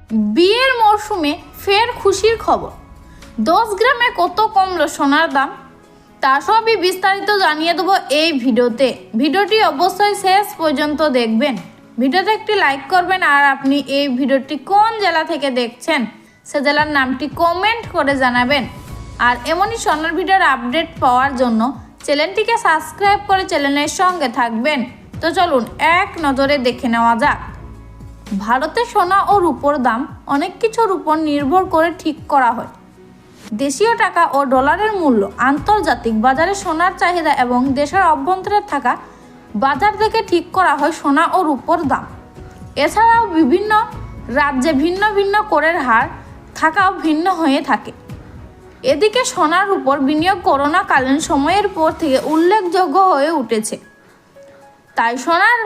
বিয়ের মরশুমে ফের খুশির খবর। 10 গ্রামে কত কমলো সোনার দাম, তা সবই বিস্তারিত জানিয়ে দেবো এই ভিডিওতে। ভিডিওটি অবশ্যই শেষ পর্যন্ত দেখবেন। ভিডিওতে একটি লাইক করবেন, আর আপনি এই ভিডিওটি কোন জেলা থেকে দেখছেন সে জেলার নামটি কমেন্ট করে জানাবেন। আর এমনই সোনার ভিডিওর আপডেট পাওয়ার জন্য চ্যানেলটিকে সাবস্ক্রাইব করে চ্যানেলের সঙ্গে থাকবেন। তো চলুন এক নজরে দেখে নেওয়া যাক। ভারতে সোনা ও রূপোর দাম অনেক কিছুর উপর নির্ভর করে ঠিক করা হয়। দেশীয় টাকা ও ডলারের মূল্য, আন্তর্জাতিক বাজারে সোনার চাহিদা এবং দেশের অভ্যন্তরে থাকা বাজার থেকে ঠিক করা হয় সোনা ও রূপোর দাম। এছাড়াও বিভিন্ন রাজ্যে ভিন্ন ভিন্ন করের হার থাকাও ভিন্ন হয়ে থাকে। এদিকে সোনার উপর বিনিয়োগ করোনাকালীন সময়ের পর থেকে উল্লেখযোগ্য হয়ে উঠেছে। তাই সোনার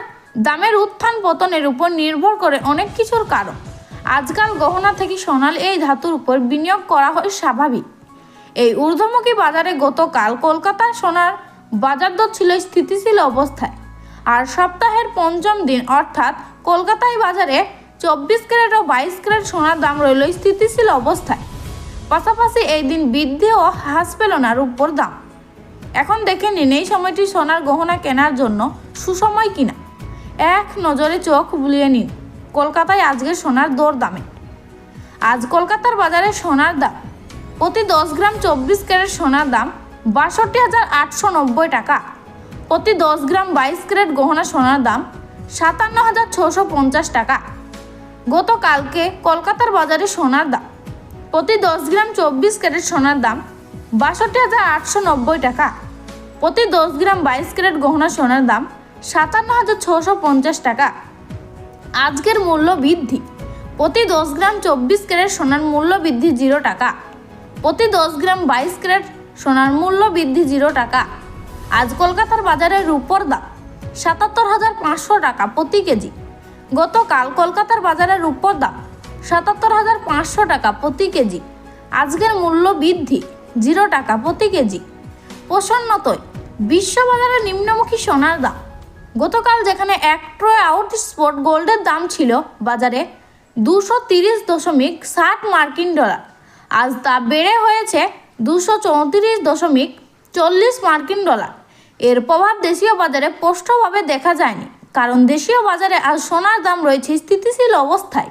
দামের উত্থান পতনের উপর নির্ভর করে অনেক কিছুর কারণ। আজকাল গহনা থেকে সোনার এই ধাতুর উপর বিনিয়োগ করা হয় স্বাভাবিক। এই ঊর্ধ্বমুখী বাজারে গতকাল কলকাতার সোনার বাজার দর ছিল স্থিতিশীল অবস্থায়। আর সপ্তাহের পঞ্চম দিন অর্থাৎ কলকাতায় বাজারে 24 ক্যারেট ও 22 ক্যারেট সোনার দাম রইল স্থিতিশীল অবস্থায়। পাশাপাশি এই দিন বৃদ্ধি ও হ্রাস পেল না রূপোর দাম। এখন দেখে নিন এই সময়টি সোনার গহনা কেনার জন্য সুসময় কিনা। এক নজরে চোখ বুলিয়ে নিন কলকাতায় আজকের সোনার দর দামে। আজ কলকাতার বাজারে সোনার দাম প্রতি 10 গ্রাম 24 ক্যারেট সোনার দাম 62,890 টাকা। প্রতি 10 গ্রাম 22 ক্যারেট গহনা সোনার দাম 57,650 টাকা। গতকালকে কলকাতার বাজারে সোনার দাম প্রতি 10 গ্রাম 24 ক্যারেট সোনার দাম 62,890 টাকা। প্রতি 10 গ্রাম 22 ক্যারেট গহনা সোনার দাম 57,650 টাকা। আজকের মূল্য বৃদ্ধি, প্রতি 10 গ্রাম 24 ক্যারেট সোনার মূল্য বৃদ্ধি 0 টাকা। প্রতি 10 গ্রাম 22 ক্যারেট সোনার মূল্য বৃদ্ধি 0 টাকা। আজ কলকাতার বাজারে রূপোর দাম 77,500 টাকা প্রতি কেজি। গতকাল কলকাতার বাজারে রূপোর দাম 77,500 টাকা প্রতি কেজি। আজকের মূল্য বৃদ্ধি 0 টাকা প্রতি কেজি। প্রসন্নতই বিশ্ববাজারে নিম্নমুখী সোনার দাম। গতকাল যেখানে 1 ট্রয় আউট স্পট গোল্ডের দাম ছিল বাজারে 230.60 মার্কিন ডলার, আজ তা বেড়ে হয়েছে 234.40 মার্কিন ডলার। এর প্রভাব দেশীয় বাজারে স্পষ্টভাবে দেখা যায়নি, কারণ দেশীয় বাজারে আজ সোনার দাম রয়েছে স্থিতিশীল অবস্থায়।